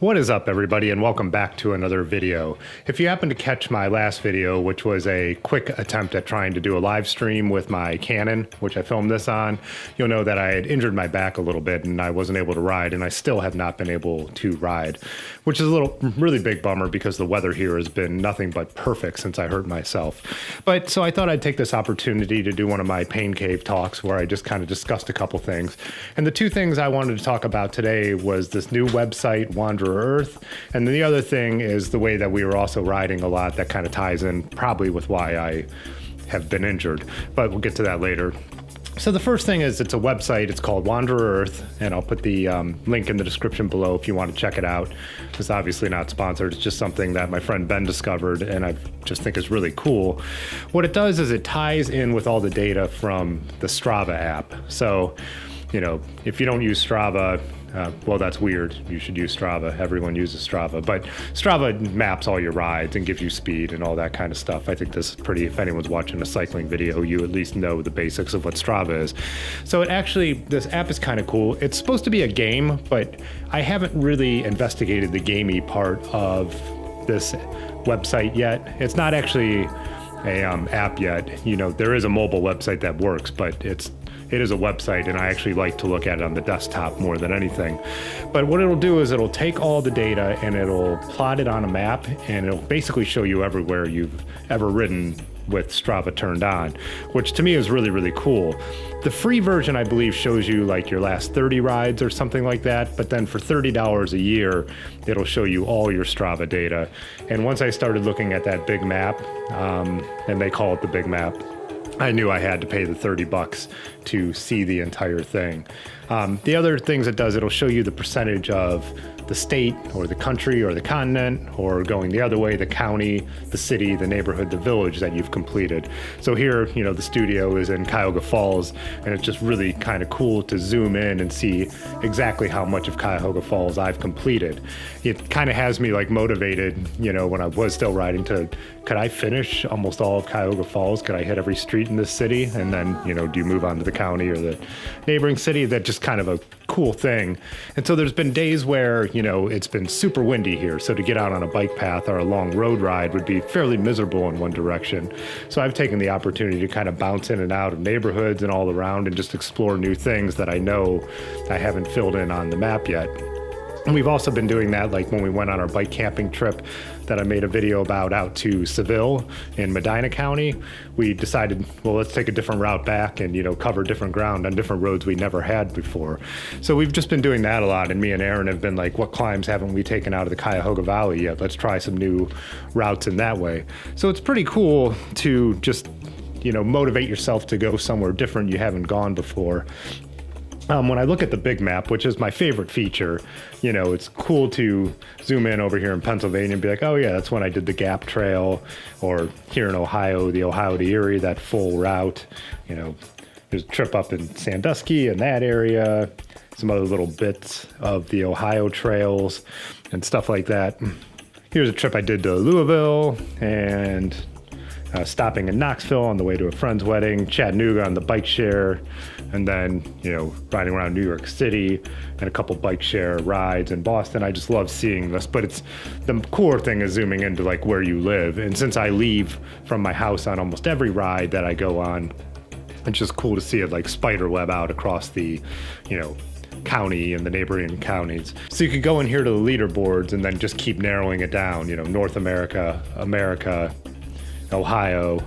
What is up, everybody, and welcome back to another video. If you happen to catch my last video, which was a quick attempt at trying to do a live stream with my Canon, which I filmed this on, you'll know that I had injured my back a little bit and I wasn't able to ride, and I still have not been able to ride, which is a really big bummer because the weather here has been nothing but perfect since I hurt myself. But so I thought I'd take this opportunity to do one of my pain cave talks where I just kind of discussed a couple things. And the two things I wanted to talk about today was this new website, Wandrer.Earth, and then the other thing is the way that we were also riding a lot that kind of ties in probably with why I have been injured, but we'll get to that later. So the first thing is it's a website. It's called Wandrer.Earth, and I'll put the link in the description below if you want to check it out. It's obviously not sponsored. It's just something that my friend Ben discovered, and I just think is really cool. What it does is it ties in with all the data from the Strava app. So, you know, if you don't use Strava, well, that's weird. You should use Strava. Everyone uses Strava. But Strava maps all your rides and gives you speed and all that kind of stuff. I think this is pretty, if anyone's watching a cycling video, you at least know the basics of what Strava is. So this app is kind of cool. It's supposed to be a game, but I haven't really investigated the gamey part of this website yet. It's not actually a app yet. You know, there is a mobile website that works, but it is a website, and I actually like to look at it on the desktop more than anything. But what it'll do is it'll take all the data and it'll plot it on a map, and it'll basically show you everywhere you've ever ridden with Strava turned on, which to me is really, really cool. The free version, I believe, shows you like your last 30 rides or something like that, but then for $30 a year, it'll show you all your Strava data. And once I started looking at that big map, and they call it the big map, I knew I had to pay the $30 to see the entire thing. The other things it does, it'll show you the percentage of the state or the country or the continent, or going the other way, the county, the city, the neighborhood, the village that you've completed. So here, you know, the studio is in Cuyahoga Falls, and it's just really kind of cool to zoom in and see exactly how much of Cuyahoga Falls I've completed. It kind of has me like motivated, you know, when I was still riding could I finish almost all of Cuyahoga Falls? Could I hit every street in this city? And then, you know, do you move on to the county or the neighboring city? That's just kind of a cool thing. And so there's been days where, you know, it's been super windy here. So to get out on a bike path or a long road ride would be fairly miserable in one direction. So I've taken the opportunity to kind of bounce in and out of neighborhoods and all around and just explore new things that I know I haven't filled in on the map yet. And we've also been doing that, like when we went on our bike camping trip that I made a video about out to Seville in Medina County. We decided, well, let's take a different route back and, you know, cover different ground on different roads we never had before. So we've just been doing that a lot, and me and Aaron have been like, what climbs haven't we taken out of the Cuyahoga Valley yet? Let's try some new routes in that way. So it's pretty cool to just, you know, motivate yourself to go somewhere different you haven't gone before. When I look at the big map, which is my favorite feature, you know, it's cool to zoom in over here in Pennsylvania and be like, oh yeah, that's when I did the Gap Trail, or here in Ohio, the Ohio to Erie, that full route. You know, there's a trip up in Sandusky in that area, some other little bits of the Ohio trails and stuff like that. Here's a trip I did to Louisville, and stopping in Knoxville on the way to a friend's wedding, Chattanooga on the bike share, and then, you know, riding around New York City and a couple bike share rides in Boston. I just love seeing this, but it's the cooler thing is zooming into like where you live. And since I leave from my house on almost every ride that I go on, it's just cool to see it like spider web out across the, you know, county and the neighboring counties. So you could go in here to the leaderboards and then just keep narrowing it down, you know, North America, Ohio,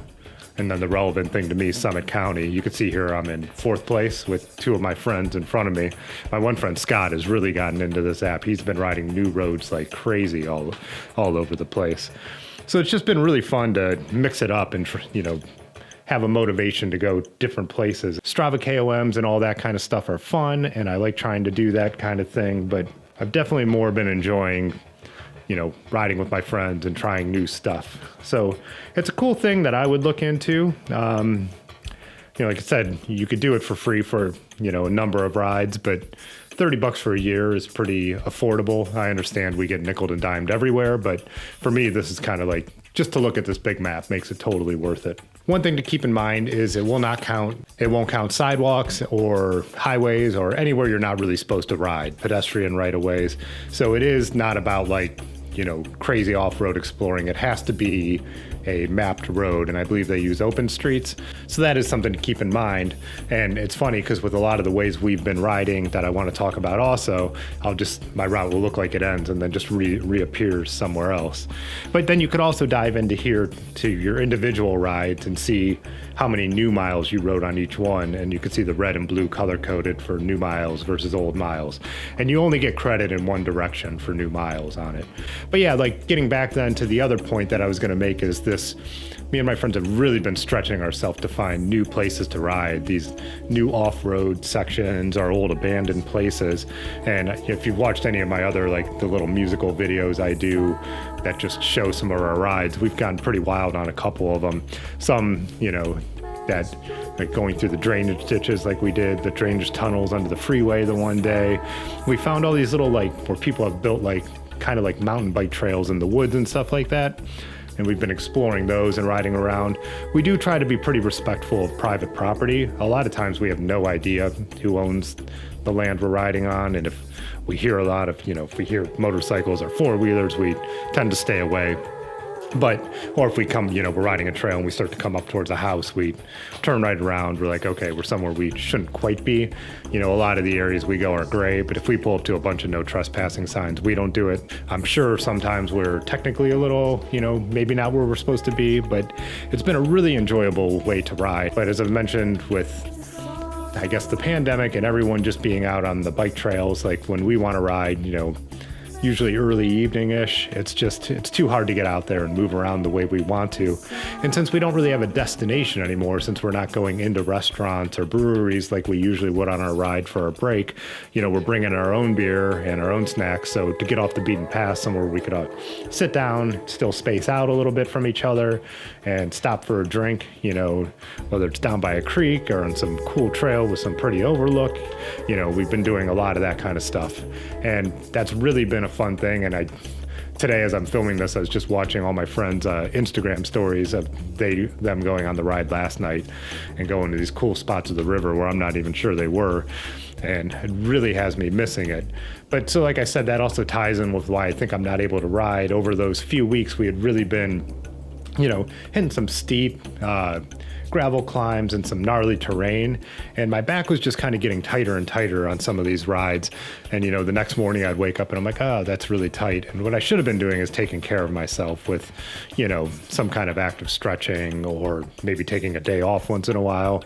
and then the relevant thing to me, Summit County. You can see here I'm in 4th place with 2 of my friends in front of me. My one friend, Scott, has really gotten into this app. He's been riding new roads like crazy all over the place. So it's just been really fun to mix it up and, you know, have a motivation to go different places. Strava KOMs and all that kind of stuff are fun, and I like trying to do that kind of thing, but I've definitely more been enjoying, you know, riding with my friends and trying new stuff. So it's a cool thing that I would look into. You know, like I said, you could do it for free for, you know, a number of rides, but $30 for a year is pretty affordable. I understand we get nickeled and dimed everywhere, but for me, this is kind of like, just to look at this big map makes it totally worth it. One thing to keep in mind is it won't count sidewalks or highways or anywhere you're not really supposed to ride, pedestrian right-of-ways. So it is not about like, crazy off-road exploring. It has to be a mapped road, and I believe they use open streets. So that is something to keep in mind. And it's funny because with a lot of the ways we've been riding that I want to talk about also, my route will look like it ends and then just reappears somewhere else. But then you could also dive into here to your individual rides and see how many new miles you rode on each one, and you can see the red and blue color coded for new miles versus old miles. And you only get credit in one direction for new miles on it. But yeah, like getting back then to the other point that I was going to make is this: me and my friends have really been stretching ourselves to find new places to ride, these new off-road sections or old abandoned places. And if you've watched any of my other, like the little musical videos I do that just show some of our rides, we've gotten pretty wild on a couple of them. Some, that like going through the drainage ditches like we did, the drainage tunnels under the freeway the one day. We found all these little where people have built kind of like mountain bike trails in the woods and stuff like that. And we've been exploring those and riding around. We do try to be pretty respectful of private property. A lot of times we have no idea who owns the land we're riding on. And if we hear a lot of, if we hear motorcycles or four-wheelers, we tend to stay away. Or if we come, we're riding a trail and we start to come up towards a house, we turn right around. We're like, okay, we're somewhere we shouldn't quite be. A lot of the areas we go are gray, but if we pull up to a bunch of no trespassing signs, we don't do it. I'm sure sometimes we're technically a little, maybe not where we're supposed to be, but it's been a really enjoyable way to ride. But as I've mentioned with, I guess, the pandemic and everyone just being out on the bike trails, like when we want to ride, usually early evening-ish, it's too hard to get out there and move around the way we want to. And since we don't really have a destination anymore, since we're not going into restaurants or breweries like we usually would on our ride for our break, we're bringing our own beer and our own snacks. So to get off the beaten path, somewhere we could sit down, still space out a little bit from each other and stop for a drink, whether it's down by a creek or on some cool trail with some pretty overlook. We've been doing a lot of that kind of stuff. And that's really been a fun thing. And today, as I'm filming this, I was just watching all my friends' Instagram stories of them going on the ride last night and going to these cool spots of the river where I'm not even sure they were. And it really has me missing it. But so like I said, that also ties in with why I think I'm not able to ride. Over those few weeks, we had really been, hitting some steep gravel climbs and some gnarly terrain, and my back was just kind of getting tighter and tighter on some of these rides. And the next morning I'd wake up and I'm like, oh, that's really tight. And what I should have been doing is taking care of myself with some kind of active stretching or maybe taking a day off once in a while.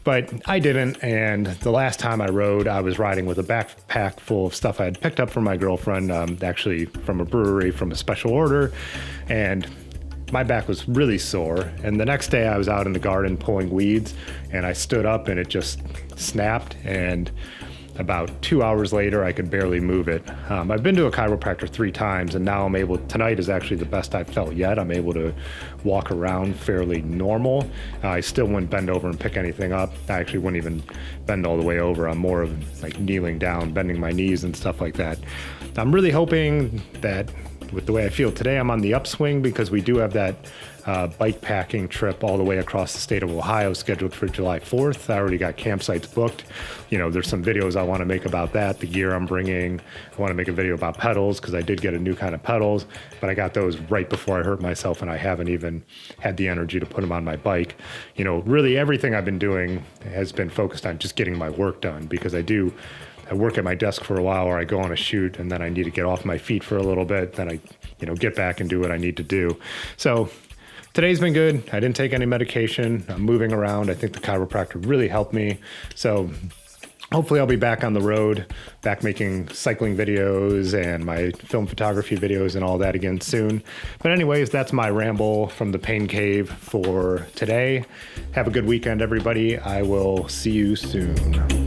But I didn't, and the last time I rode, I was riding with a backpack full of stuff I had picked up from my girlfriend, actually from a brewery, from a special order, and my back was really sore. And the next day I was out in the garden pulling weeds, and I stood up and it just snapped, and about 2 hours later I could barely move it. I've been to a chiropractor 3 times, and now tonight is actually the best I've felt yet. I'm able to walk around fairly normal. I still wouldn't bend over and pick anything up. I actually wouldn't even bend all the way over. I'm more of like kneeling down, bending my knees and stuff like that. I'm really hoping that with the way I feel today, I'm on the upswing, because we do have that bike packing trip all the way across the state of Ohio scheduled for July 4th. I already got campsites booked. There's some videos I want to make about that, the gear I'm bringing. I want to make a video about pedals, because I did get a new kind of pedals, but I got those right before I hurt myself, and I haven't even had the energy to put them on my bike. Really everything I've been doing has been focused on just getting my work done, because I work at my desk for a while, or I go on a shoot, and then I need to get off my feet for a little bit. Then I, get back and do what I need to do. So today's been good. I didn't take any medication. I'm moving around. I think the chiropractor really helped me. So hopefully I'll be back on the road, back making cycling videos and my film photography videos and all that again soon. But anyways, that's my ramble from the pain cave for today. Have a good weekend, everybody. I will see you soon.